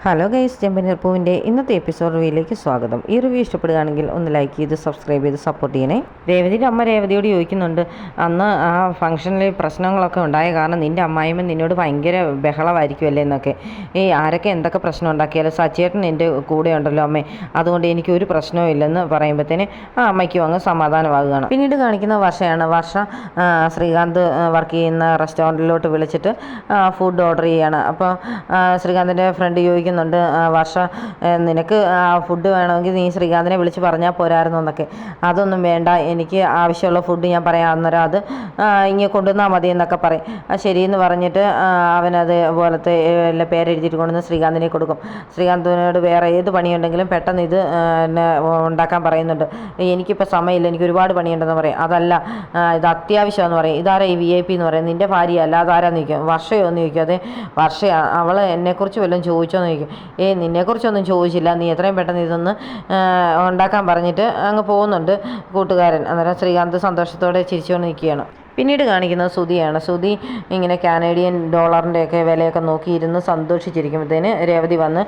Hello guys, ചെമ്പനീർ പൂവിൻ്റെ ഇന്നത്തെ episode റിവ്യൂയിലേക്ക് സ്വാഗതം. ഈ റിവ്യൂ ഇഷ്ടപ്പെടുകയാണെങ്കിൽ ഒന്ന് ലൈക്ക് ചെയ്ത് സബ്സ്ക്രൈബ് ചെയ്ത് സപ്പോർട്ട് ചെയ്യണേ. രേവതിയുടെ അമ്മ രേവതിയോട് ചോദിക്കുന്നുണ്ട്, അന്ന് ആ ഫംഗ്ഷനിൽ പ്രശ്നങ്ങളൊക്കെ ഉണ്ടായ കാരണം നിൻ്റെ അമ്മായിമ്മ നിന്നോട് ഭയങ്കര ബഹളമായിരിക്കുമല്ലേ എന്നൊക്കെ. ആരൊക്കെ എന്തൊക്കെ പ്രശ്നം ഉണ്ടാക്കിയാലും സച്ചേട്ടൻ എൻ്റെ കൂടെ ഉണ്ടല്ലോ അമ്മേ, അതുകൊണ്ട് എനിക്കൊരു പ്രശ്നവും ഇല്ലെന്ന് പറയുമ്പോഴത്തേന് ആ അമ്മയ്ക്കും അങ്ങ് സമാധാനമാകുകയാണ്. പിന്നീട് കാണിക്കുന്ന വർഷയാണ്. വർഷ ശ്രീകാന്ത് വർക്ക് ചെയ്യുന്ന റെസ്റ്റോറൻറ്റിലോട്ട് വിളിച്ചിട്ട് ഫുഡ് ഓർഡർ ചെയ്യുകയാണ്. അപ്പോൾ ശ്രീകാന്തിൻ്റെ ഫ്രണ്ട് ചോദിക്കുന്നുണ്ട്, വർഷ നിനക്ക് ഫുഡ് വേണമെങ്കിൽ നീ ശ്രീകാന്തിനെ വിളിച്ച് പറഞ്ഞാൽ പോരായിരുന്നു എന്നൊക്കെ. അതൊന്നും വേണ്ട, എനിക്ക് ആവശ്യമുള്ള ഫുഡ് ഞാൻ പറയാം, അന്നേരം അത് ഇങ്ങനെ കൊണ്ടുവന്നാൽ മതി എന്നൊക്കെ പറയും. ശരിയെന്ന് പറഞ്ഞിട്ട് അവനത് പോലത്തെ എല്ലാ പേരെഴുതിയിട്ട് കൊണ്ടുവന്ന് ശ്രീകാന്തിനെ കൊടുക്കും. ശ്രീകാന്തിനോട് വേറെ ഏത് പണിയുണ്ടെങ്കിലും പെട്ടെന്ന് ഇത് ഉണ്ടാക്കാൻ പറയുന്നുണ്ട്. എനിക്കിപ്പോൾ സമയമില്ല, എനിക്ക് ഒരുപാട് പണിയുണ്ടെന്ന് പറയും. അതല്ല, ഇത് അത്യാവശ്യമെന്ന് പറയും. ഇതാരാ ഈ VIP എന്ന് പറയും, നിൻ്റെ ഭാര്യ അല്ല, അതാരാന്ന് ചോദിക്കും. വർഷയോ എന്ന് ചോദിക്കും. അതെ വർഷ, അവൾ എന്നെക്കുറിച്ച് വല്ലതും ചോദിച്ചോന്ന് ചോദിക്കും. നിന്നെക്കുറിച്ചൊന്നും ചോദിച്ചില്ല, നീ എത്രയും പെട്ടെന്ന് ഇതൊന്ന് ഉണ്ടാക്കാൻ പറഞ്ഞിട്ട് അങ്ങ് പോകുന്നുണ്ട് കൂട്ടുകാരൻ. അന്നേരം ശ്രീകാന്ത് സന്തോഷത്തോടെ ചിരിച്ചുകൊണ്ട് നിൽക്കുകയാണ്. പിന്നീട് കാണിക്കുന്നത് സുധിയാണ്. സുധി ഇങ്ങനെ കാനേഡിയൻ ഡോളറിൻ്റെയൊക്കെ വിലയൊക്കെ നോക്കിയിരുന്ന് സന്തോഷിച്ചിരിക്കുമ്പോഴത്തേന് രേവതി വന്ന്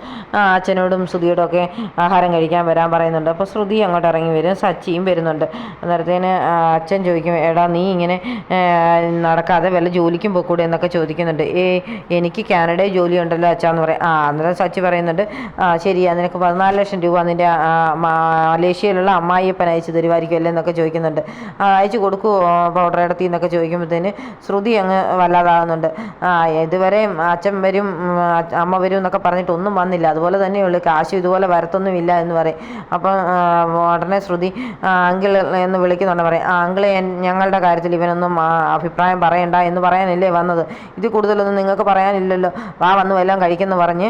അച്ഛനോടും സുധിയോടൊക്കെ ആഹാരം കഴിക്കാൻ വരാൻ പറയുന്നുണ്ട്. അപ്പോൾ ശ്രുതി അങ്ങോട്ട് ഇറങ്ങി വരും, സച്ചിയും വരുന്നുണ്ട്. അന്നേരത്തേന് അച്ഛൻ ചോദിക്കും, എടാ നീ ഇങ്ങനെ നടക്കാതെ വല്ല ജോലിക്കും പോയിക്കൂടെ എന്നൊക്കെ ചോദിക്കുന്നുണ്ട്. എനിക്ക് കാനഡയിൽ ജോലി ഉണ്ടല്ലോ അച്ഛാന്ന് പറയും. അന്നേരം സച്ചി പറയുന്നുണ്ട്, ശരിയാ, നിനക്ക് 14 ലക്ഷം രൂപ നിൻ്റെ മലേഷ്യയിലുള്ള അമ്മായിയപ്പൻ അയച്ചു തരുമായിരിക്കും അല്ലേ എന്നൊക്കെ ചോദിക്കുന്നുണ്ട്. അയച്ചു കൊടുക്കുമോ പൗഡർ ഇടത്തി എന്നൊക്കെ ചോദിക്കുമ്പോഴത്തേന് ശ്രുതി അങ്ങ് വല്ലാതാകുന്നുണ്ട്. ഇതുവരെ അച്ഛൻ വരും അമ്മ വരും എന്നൊക്കെ പറഞ്ഞിട്ട് ഒന്നും വന്നില്ല, അതുപോലെ തന്നെയുള്ളൂ, കാശ് ഇതുപോലെ വരത്തൊന്നുമില്ല എന്ന് പറയും. അപ്പം ഉടനെ ശ്രുതി അങ്കിൾ എന്ന് വിളിക്കുന്നുണ്ട്. പറയും, അങ്കിളെ ഞങ്ങളുടെ കാര്യത്തിൽ ഇവനൊന്നും അഭിപ്രായം പറയണ്ട എന്ന് പറയാനല്ലേ വന്നത്, ഇതിൽ കൂടുതലൊന്നും നിങ്ങൾക്ക് പറയാനില്ലല്ലോ, വന്ന് വല്ലതും കഴിക്കുമെന്ന് പറഞ്ഞ്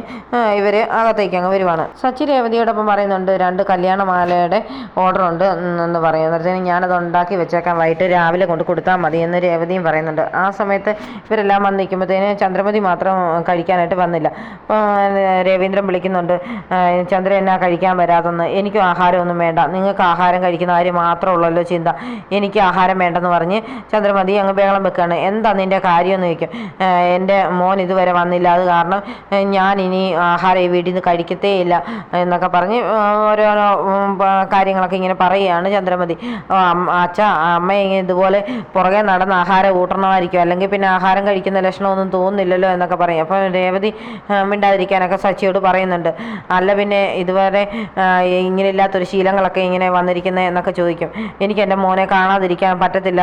ഇവർ അകത്തേക്ക് അങ്ങ് വരുവാണ്. സച്ചി രേവതിയോടൊപ്പം പറയുന്നുണ്ട്, 2 കല്യാണമാലയുടെ ഓർഡർ ഉണ്ട് എന്ന് പറയും. അന്നേരത്തേന് ഞാനത് ഉണ്ടാക്കി വെച്ചേക്കാൻ, വൈകിട്ട് രാവിലെ കൊണ്ട് കൊടുത്താൽ മതി എന്ന് രേവതിയും പറയുന്നുണ്ട്. ആ സമയത്ത് ഇവരെല്ലാം വന്ന് നിൽക്കുമ്പോഴത്തേന് ചന്ദ്രമതി മാത്രം കഴിക്കാനായിട്ട് വന്നില്ല. അപ്പോൾ രവീന്ദ്രൻ വിളിക്കുന്നുണ്ട്, ചന്ദ്ര എന്നാ കഴിക്കാൻ വരാതെന്ന്. എനിക്കും ആഹാരമൊന്നും വേണ്ട, നിങ്ങൾക്ക് ആഹാരം കഴിക്കുന്ന കാര്യം മാത്രമുള്ളല്ലോ ചിന്ത, എനിക്ക് ആഹാരം വേണ്ടെന്ന് പറഞ്ഞ് ചന്ദ്രമതി അങ്ങ് ബഹളം വെക്കുകയാണ്. എന്താ നിൻ്റെ കാര്യമെന്ന് ചോദിക്കും. എൻ്റെ മോൻ ഇതുവരെ വന്നില്ല, അത് കാരണം ഞാൻ ഇനി ആഹാരം ഈ വീട്ടിൽ നിന്ന് കഴിക്കത്തേ ഇല്ല എന്നൊക്കെ പറഞ്ഞ് ഓരോരോ കാര്യങ്ങളൊക്കെ ഇങ്ങനെ പറയുകയാണ് ചന്ദ്രമതി. അച്ഛ അമ്മ ഇതുപോലെ പുറകെ നടന്ന് ആഹാരം കൂട്ടണമായിരിക്കും, അല്ലെങ്കിൽ പിന്നെ ആഹാരം കഴിക്കുന്ന ലക്ഷണമൊന്നും തോന്നുന്നില്ലല്ലോ എന്നൊക്കെ പറയും. അപ്പം രേവതി മിണ്ടാതിരിക്കാനൊക്കെ സച്ചിയോട് പറയുന്നുണ്ട്. അല്ല പിന്നെ ഇതുവരെ ഇങ്ങനെ ഇല്ലാത്തൊരു ശീലങ്ങളൊക്കെ ഇങ്ങനെ വന്നിരിക്കുന്നത് എന്നൊക്കെ ചോദിക്കും. എനിക്ക് എൻ്റെ മോനെ കാണാതിരിക്കാൻ പറ്റത്തില്ല,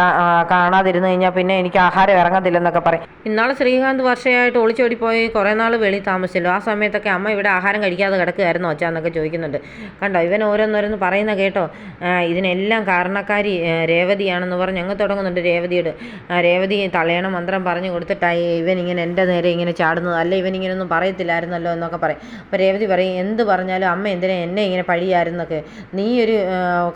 കാണാതിരുന്ന് കഴിഞ്ഞാൽ പിന്നെ എനിക്ക് ആഹാരം ഇറങ്ങത്തില്ലെന്നൊക്കെ പറയും. ഇന്നാളെ ശ്രീകാന്ത് വർഷമായിട്ട് ഒളിച്ചോടിപ്പോയി കുറേ നാൾ വെളി താമസിച്ചല്ലോ, ആ സമയത്തൊക്കെ അമ്മ ഇവിടെ ആഹാരം കഴിക്കാതെ കിടക്കുകയായിരുന്നു അച്ഛാ എന്നൊക്കെ ചോദിക്കുന്നുണ്ട്. കണ്ടോ ഇവൻ ഓരോന്നോരോന്ന് പറയുന്ന കേട്ടോ, ഇതിനെല്ലാം കാരണക്കാരി രേവതിയാണെന്ന് പറഞ്ഞ് ഞങ്ങൾ തുടങ്ങുന്നുണ്ട് രേവതിയോട്. രേവതി തളയണ മന്ത്രം പറഞ്ഞു കൊടുത്തിട്ടായി ഇവൻ ഇങ്ങനെ എൻ്റെ നേരെ ഇങ്ങനെ ചാടുന്നത്, അല്ല ഇവൻ ഇങ്ങനെയൊന്നും പറയത്തില്ലായിരുന്നല്ലോ എന്നൊക്കെ പറയും. അപ്പോൾ രേവതി പറയും, എന്ത് പറഞ്ഞാലും അമ്മ എന്തിനാ എന്നെ ഇങ്ങനെ പഴിയായിരുന്നൊക്കെ, നീ ഒരു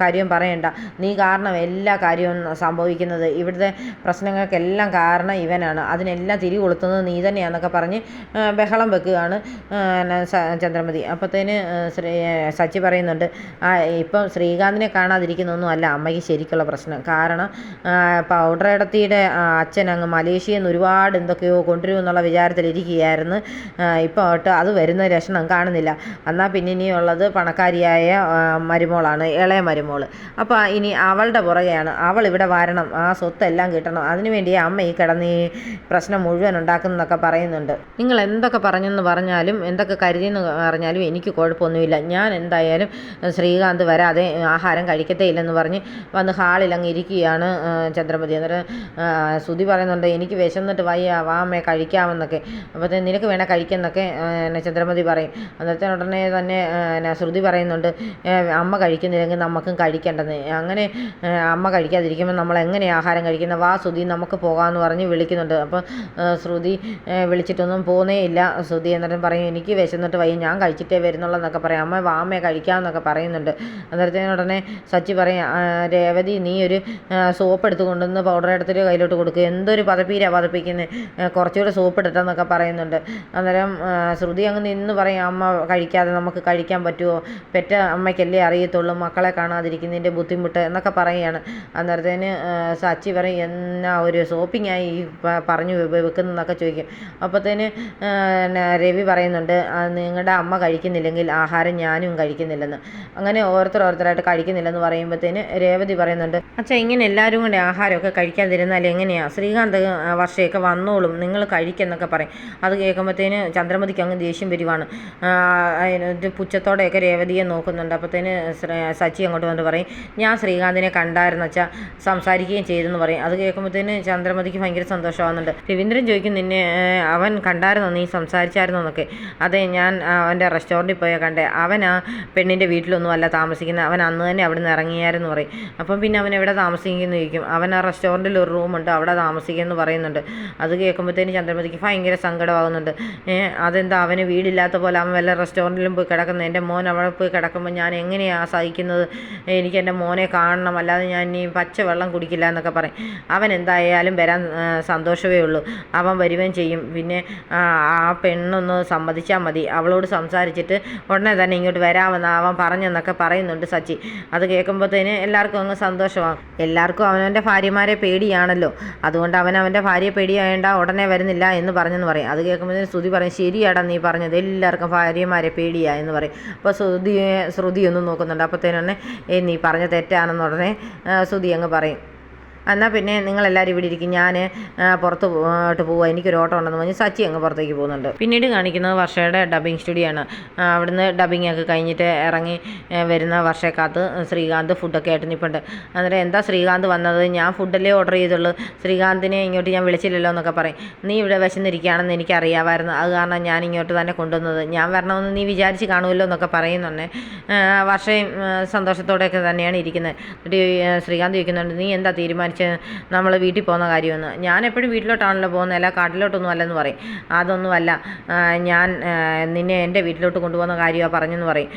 കാര്യം പറയണ്ട, നീ കാരണം എല്ലാ കാര്യവും സംഭവിക്കുന്നത്, ഇവിടുത്തെ പ്രശ്നങ്ങൾക്കെല്ലാം കാരണം ഇവനാണ്, അതിനെല്ലാം തിരി കൊളുത്തുന്നത് നീ തന്നെയാണെന്നൊക്കെ പറഞ്ഞ് ബഹളം വെക്കുകയാണ് ചന്ദ്രമതി. അപ്പോഴത്തേന് സച്ചി പറയുന്നുണ്ട്, ഇപ്പം ശ്രീകാന്തിനെ കാണാതിരിക്കുന്നൊന്നും അല്ല അമ്മയ്ക്ക് ശരിക്കുള്ള പ്രശ്നം, കാരണം പൗഡർ ഇടത്തിയുടെ അച്ഛൻ അങ്ങ് മലേഷ്യയിൽ നിന്ന് ഒരുപാട് എന്തൊക്കെയോ കൊണ്ടുവരുമെന്നുള്ള വിചാരത്തിലിരിക്കുകയായിരുന്നു. ഇപ്പോൾ അത് വരുന്ന ലക്ഷണം കാണുന്നില്ല. എന്നാൽ പിന്നെ ഇനിയുള്ളത് പണക്കാരിയായ മരുമോളാണ്, ഇളയ മരുമോൾ. അപ്പോൾ ഇനി അവളുടെ പുറകെയാണ്, അവൾ ഇവിടെ വരണം, ആ സ്വത്തെല്ലാം കിട്ടണം, അതിനുവേണ്ടി അമ്മ ഈ കിടന്ന് ഈ പ്രശ്നം മുഴുവൻ ഉണ്ടാക്കുന്നതൊക്കെ പറയുന്നുണ്ട്. നിങ്ങൾ എന്തൊക്കെ പറഞ്ഞെന്ന് പറഞ്ഞാലും എന്തൊക്കെ കരുതിയെന്ന് പറഞ്ഞാലും എനിക്ക് കുഴപ്പമൊന്നുമില്ല, ഞാൻ എന്തായാലും ശ്രീകാന്ത് വരാതെ ആഹാരം കഴിക്കത്തേ ഇല്ലെന്ന് പറഞ്ഞ് വന്ന് ഹാളിൽ അങ്ങ് ഇരിക്കുകയാണ് ചന്ദ്രമതി. അന്നേരം ശ്രുതി പറയുന്നുണ്ട്, എനിക്ക് വിശന്നിട്ട് വയ്യ, വാമ്മേ കഴിക്കാമെന്നൊക്കെ. അപ്പോഴത്തേന് നിനക്ക് വേണേൽ കഴിക്കുന്നൊക്കെ ചന്ദ്രമതി പറയും. അന്നേരത്തെ ഉടനെ തന്നെ ശ്രുതി പറയുന്നുണ്ട്, അമ്മ കഴിക്കുന്നില്ലെങ്കിൽ നമുക്കും കഴിക്കേണ്ടത്, അങ്ങനെ അമ്മ കഴിക്കാതിരിക്കുമ്പോൾ നമ്മൾ എങ്ങനെ ആഹാരം കഴിക്കുന്നത്, വാ ശ്രുതി നമുക്ക് പോകാമെന്ന് പറഞ്ഞ് വിളിക്കുന്നുണ്ട്. അപ്പോൾ ശ്രുതി വിളിച്ചിട്ടൊന്നും പോകുന്നേ ഇല്ല. ശ്രുതി എന്നിട്ടും പറയും, എനിക്ക് വിശന്നിട്ട് വയ്യ, ഞാൻ കഴിച്ചിട്ടേ വരുന്നുള്ളൂ എന്നൊക്കെ പറയും. അമ്മ വാമ്മയെ കഴിക്കാമെന്നൊക്കെ പറയുന്നുണ്ട്. അന്നേരത്തേന് ഉടനെ സച്ചി പറയും, രേവതി നീ ഒരു സോപ്പ് എടുത്ത് കൊണ്ടുവന്ന് പൗഡർ എടുത്തിട്ട് കയ്യിലോട്ട് കൊടുക്കുക. എന്തൊരു പതപ്പിക്കുന്നത്, കുറച്ചുകൂടെ സോപ്പ് ഇട്ടിട്ടെന്നൊക്കെ പറയുന്നുണ്ട്. അന്നേരം ശ്രുതി അങ്ങ് നിന്ന് പറയും, അമ്മ കഴിക്കാതെ നമുക്ക് കഴിക്കാൻ പറ്റുമോ, പെറ്റ അമ്മയ്ക്കല്ലേ അറിയത്തുള്ളൂ മക്കളെ കാണാതിരിക്കുന്നതിൻ്റെ ബുദ്ധിമുട്ട് എന്നൊക്കെ പറയുകയാണ്. അന്നേരത്തേന് സച്ചി പറയും, എന്നാ ഒരു സോപ്പിങ്ങായി പറഞ്ഞു വെക്കുന്നതെന്നൊക്കെ ചോദിക്കും. അപ്പോഴത്തേന് രവി പറയുന്നുണ്ട്, നിങ്ങളുടെ അമ്മ കഴിക്കുന്നില്ലെങ്കിൽ ആഹാരം ഞാനും കഴിക്കുന്നില്ലെന്ന്. അങ്ങനെ ഓരോരുത്തരായിട്ട് കഴിക്കുന്നില്ലെന്ന് പറയുമ്പോഴത്തേന് രേവതി പറയുന്നുണ്ട്, അച്ഛാ ഇങ്ങനെ എല്ലാവരും കൂടെ ആഹാരമൊക്കെ കഴിക്കാതിരുന്നാൽ എങ്ങനെയാണ്, ശ്രീകാന്ത് വർഷയൊക്കെ വന്നോളും, നിങ്ങൾ കഴിക്കെന്നൊക്കെ പറയും. അത് കേൾക്കുമ്പോഴത്തേന് ചന്ദ്രമതിക്ക് അങ്ങ് ദേഷ്യം വരുവാണ്. പുച്ഛത്തോടെയൊക്കെ രേവതിയെ നോക്കുന്നുണ്ട്. അപ്പോഴത്തേന് സച്ചി അങ്ങോട്ട് വന്നിട്ട് പറയും, ഞാൻ ശ്രീകാന്തിനെ കണ്ടായിരുന്നു അച്ഛാ, സംസാരിക്കുകയും ചെയ്തെന്ന് പറയും. അത് കേൾക്കുമ്പോഴത്തേന് ചന്ദ്രമതിക്ക് ഭയങ്കര സന്തോഷമാകുന്നുണ്ട്. രവീന്ദ്രൻ ചോദിക്കും, നിന്നെ അവൻ കണ്ടായിരുന്നോ, നീ സംസാരിച്ചായിരുന്നോ എന്നൊക്കെ. അതെ, ഞാൻ അവൻ്റെ റെസ്റ്റോറൻറ്റിൽ പോയാൽ കണ്ടേ, അവൻ ആ പെണ്ണിൻ്റെ വീട്ടിലൊന്നും അല്ല താമസിക്കുന്നത്, അവൻ അന്ന് തന്നെ അവിടെ നിന്ന് ഇറങ്ങിയായിരുന്നു പറയും. അപ്പം പിന്നെ അവൻ എവിടെ താമസിക്കുമെന്ന് ചോദിക്കും. അവൻ ആ റെസ്റ്റോറൻറ്റിൽ ഒരു റൂമുണ്ട്, അവിടെ താമസിക്കുമെന്ന് പറയുന്നുണ്ട്. അത് കേൾക്കുമ്പോഴത്തേന് ചന്ദ്രമതിക്ക് ഭയങ്കര സങ്കടമാകുന്നുണ്ട്. അതെന്താ അവന് വീടില്ലാത്ത പോലെ അവൻ വല്ല റെസ്റ്റോറൻറ്റിലും പോയി കിടക്കുന്നത്, എൻ്റെ മോൻ അവിടെ പോയി കിടക്കുമ്പോൾ ഞാൻ എങ്ങനെയാണ് സഹിക്കുന്നത്, എനിക്ക് എൻ്റെ മോനെ കാണണം, അല്ലാതെ ഞാൻ ഇനി പച്ചവെള്ളം കുടിക്കില്ല എന്നൊക്കെ പറയും. അവൻ എന്തായാലും വരാൻ സന്തോഷമേ ഉള്ളൂ, അവൻ വരുകയും ചെയ്യും. പിന്നെ ആ പെണ്ണൊന്ന് സമ്മതിച്ചാൽ മതി, അവളോട് സംസാരിച്ചിട്ട് ഉടനെ തന്നെ ഇങ്ങോട്ട് വരാമെന്ന് അവൻ പറഞ്ഞെന്നൊക്കെ പറയുന്നുണ്ട് സച്ചി. അത് കേൾക്കുമ്പോഴത്തേന് എല്ലാവർക്കും അങ്ങ് സന്തോഷമാകും. എല്ലാവർക്കും അവനവൻ്റെ ഭാര്യമാരെ പേടിയാണല്ലോ, അതുകൊണ്ട് അവൻ്റെ ഭാര്യയെ പേടിയാവേണ്ട, ഉടനെ വരുന്നില്ല എന്ന് പറഞ്ഞെന്ന് പറയും. അത് കേൾക്കുമ്പോഴത്തേന് ശ്രുതി പറയും, ശരിയാടാ നീ പറഞ്ഞത്, എല്ലാവർക്കും ഭാര്യമാരെ പേടിയാ എന്ന് പറയും. അപ്പോൾ ശ്രുതി ഒന്നും നോക്കുന്നുണ്ട്. അപ്പോഴത്തേനെ നീ പറഞ്ഞ തെറ്റാണെന്ന് ഉടനെ ശ്രുതി അങ്ങ് പറയും. എന്നാൽ പിന്നെ നിങ്ങളെല്ലാവരും ഇവിടെ ഇരിക്കും, ഞാൻ പുറത്ത് പോവുക, എനിക്കൊരു ഓട്ടം ഉണ്ടെന്ന് പറഞ്ഞ് സച്ചി അങ്ങ് പുറത്തേക്ക് പോകുന്നുണ്ട്. പിന്നീട് കാണിക്കുന്നത് വർഷയുടെ ഡബ്ബിങ് സ്റ്റുഡിയോ ആണ്. അവിടുന്ന് ഡബ്ബിങ് ഒക്കെ കഴിഞ്ഞിട്ട് ഇറങ്ങി വരുന്ന വർഷക്കാത്ത് ശ്രീകാന്ത് ഫുഡൊക്കെ ആയിട്ട് നിൽപ്പുണ്ട്. അന്നേരം എന്താ ശ്രീകാന്ത് വന്നത്, ഞാൻ ഫുഡല്ലേ ഓർഡർ ചെയ്തുള്ളൂ, ശ്രീകാന്തിനെ ഇങ്ങോട്ട് ഞാൻ വിളിച്ചില്ലല്ലോ എന്നൊക്കെ പറയും. നീ ഇവിടെ വിശന്നിരിക്കുകയാണെന്ന് എനിക്കറിയാമായിരുന്നു, അത് കാരണം ഞാൻ ഇങ്ങോട്ട് തന്നെ കൊണ്ടുവന്നത്, ഞാൻ വരണമെന്ന് നീ വിചാരിച്ച് കാണുമല്ലോ എന്നൊക്കെ പറയുന്നുണ്ട്. വർഷയും സന്തോഷത്തോടെയൊക്കെ തന്നെയാണ് ഇരിക്കുന്നത്. എന്നിട്ട് ശ്രീകാന്ത് ചോദിക്കുന്നുണ്ട്, നീ എന്താ തീരുമാനിച്ചത്, നമ്മൾ വീട്ടിൽ പോകുന്ന കാര്യമെന്ന്. ഞാൻ എപ്പോഴും വീട്ടിലോട്ടാണല്ലോ പോകുന്നത്, അല്ല കാട്ടിലോട്ടൊന്നും അല്ലെന്ന് പറയും. അതൊന്നുമല്ല, ഞാൻ നിന്നെ എൻ്റെ വീട്ടിലോട്ട് കൊണ്ടുപോകുന്ന കാര്യമാണ് പറഞ്ഞെന്ന് പറയും.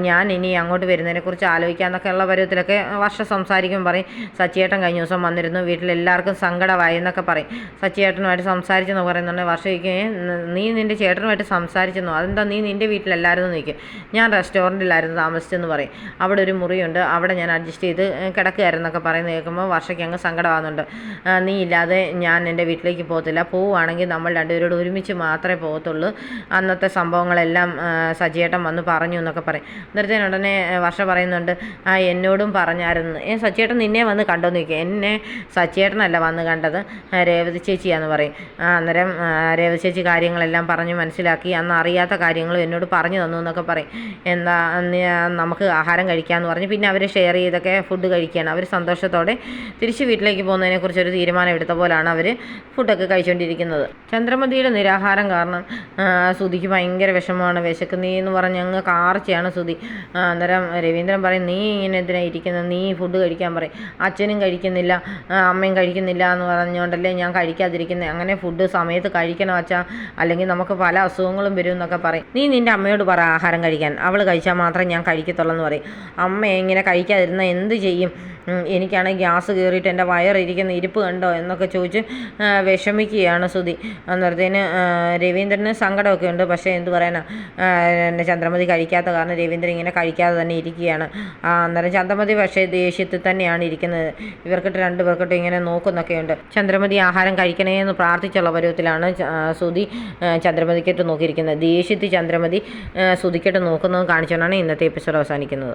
ഞാൻ ഇനി അങ്ങോട്ട് വരുന്നതിനെക്കുറിച്ച് ആലോചിക്കാമെന്നൊക്കെ ഉള്ള പരുവത്തിലൊക്കെ വർഷം സംസാരിക്കുമ്പോൾ പറയും, സച്ചിയേട്ടൻ കഴിഞ്ഞ ദിവസം വന്നിരുന്നു, വീട്ടിലെല്ലാവർക്കും സങ്കടമായി എന്നൊക്കെ പറയും. സച്ചിയേട്ടനുമായിട്ട് സംസാരിച്ചെന്ന് പറയുന്നുണ്ട്. വർഷയ്ക്ക്, നീ നിൻ്റെ ചേട്ടനുമായിട്ട് സംസാരിച്ചെന്നോ, അതെന്താ നീ നിൻ്റെ വീട്ടിലല്ലായിരുന്നു നിൽക്കും, ഞാൻ റെസ്റ്റോറൻറ്റിലായിരുന്നു താമസിച്ചെന്ന് പറയും. അവിടെ ഒരു മുറിയുണ്ട്, അവിടെ ഞാൻ അഡ്ജസ്റ്റ് ചെയ്ത് കിടക്കുകയായിരുന്നൊക്കെ പറയുന്നത് കേൾക്കുമ്പോൾ വർഷയ്ക്ക് അങ്ങ് സങ്കടമാകുന്നുണ്ട്. നീ ഇല്ലാതെ ഞാൻ എൻ്റെ വീട്ടിലേക്ക് പോകത്തില്ല, പോവുകയാണെങ്കിൽ നമ്മൾ രണ്ടുപേരോട് ഒരുമിച്ച് മാത്രമേ പോകത്തുള്ളൂ, അന്നത്തെ സംഭവങ്ങളെല്ലാം സച്ചിയേട്ടൻ വന്ന് പറഞ്ഞു എന്നൊക്കെ പറയും. അന്നേരത്തേന് ഉടനെ വർഷ പറയുന്നുണ്ട്, എന്നോടും പറഞ്ഞായിരുന്നു. സച്ചിയേട്ടൻ നിന്നെ വന്ന് കണ്ടോന്ന് ചോദിക്കുക. എന്നെ സച്ചിയേട്ടനല്ല വന്ന് കണ്ടത്, രേവതി ചേച്ചിയാന്ന് പറയും. അന്നേരം രേവതി ചേച്ചി കാര്യങ്ങളെല്ലാം പറഞ്ഞ് മനസ്സിലാക്കി, അന്ന് അറിയാത്ത കാര്യങ്ങളും എന്നോട് പറഞ്ഞു തന്നു എന്നൊക്കെ പറയും. എന്താ നമുക്ക് ആഹാരം കഴിക്കാമെന്ന് പറഞ്ഞ് പിന്നെ അവർ ഷെയർ ചെയ്തൊക്കെ ഫുഡ് കഴിക്കുകയാണ്. അവർ സന്തോഷത്തോടെ തിരിച്ച് വീട്ടിലേക്ക് പോകുന്നതിനെക്കുറിച്ചൊരു തീരുമാനം എടുത്ത പോലാണ് അവർ ഫുഡൊക്കെ കഴിച്ചുകൊണ്ടിരിക്കുന്നത്. ചന്ദ്രമതിയുടെ നിരാഹാരം കാരണം ശ്രുതിക്ക് ഭയങ്കര വിഷമമാണ്. വിശക്കുന്നീ എന്ന് പറഞ്ഞ് അങ്ങ് കാർച്ചയാണ് ശ്രുതി. അന്നേരം രവീന്ദ്രൻ പറയും, നീ ഇങ്ങനെ എന്തിനാണ് ഇരിക്കുന്നത്, നീ ഫുഡ് കഴിക്കാൻ പറയും. അച്ഛനും കഴിക്കുന്നില്ല, അമ്മയും കഴിക്കുന്നില്ല എന്ന് പറഞ്ഞുകൊണ്ടല്ലേ ഞാൻ കഴിക്കാതിരിക്കുന്നത്, അങ്ങനെ ഫുഡ് സമയത്ത് കഴിക്കണം അച്ഛാ, അല്ലെങ്കിൽ നമുക്ക് പല അസുഖങ്ങളും വരും എന്നൊക്കെ പറയും. നീ നിൻ്റെ അമ്മയോട് പറ ആഹാരം കഴിക്കാൻ, അവൾ കഴിച്ചാൽ മാത്രമേ ഞാൻ കഴിക്കത്തുള്ളൂ എന്ന് പറയും. അമ്മ ഇങ്ങനെ കഴിക്കാതിരുന്നാൽ എന്ത് ചെയ്യും, എനിക്കാണെങ്കിൽ ഗ്യാസ് കയറിയിട്ട് എൻ്റെ വയറിരിക്കുന്ന ഇരിപ്പ് കണ്ടോ എന്നൊക്കെ ചോദിച്ച് വിഷമിക്കുകയാണ് ശ്രുതി. അന്നേരത്തേന് രവീന്ദ്രന് സങ്കടമൊക്കെ ഉണ്ട്. പക്ഷേ എന്ത് പറയാനാ, ചന്ദ്രമതി കഴിക്കാത്ത കാരണം രവീന്ദ്രൻ ഇങ്ങനെ കഴിക്കാതെ തന്നെ ഇരിക്കുകയാണ്. അന്നേരം ചന്ദ്രമതി പക്ഷേ ദേഷ്യത്തിൽ തന്നെയാണ് ഇരിക്കുന്നത്. ഇവർക്കിട്ട് രണ്ടുപേർക്കിട്ട് ഇങ്ങനെ നോക്കുന്നൊക്കെയുണ്ട്. ചന്ദ്രമതി ആഹാരം കഴിക്കണേ എന്ന് പ്രാർത്ഥിച്ചുള്ള പരുവത്തിലാണ് ശ്രുതി ചന്ദ്രമതിക്കിട്ട് നോക്കിയിരിക്കുന്നത്. ദേഷ്യത്തിൽ ചന്ദ്രമതി ശ്രുതിക്കിട്ട് നോക്കുന്നത് കാണിച്ചുകൊണ്ടാണ് ഇന്നത്തെ എപ്പിസോഡ് അവസാനിക്കുന്നത്.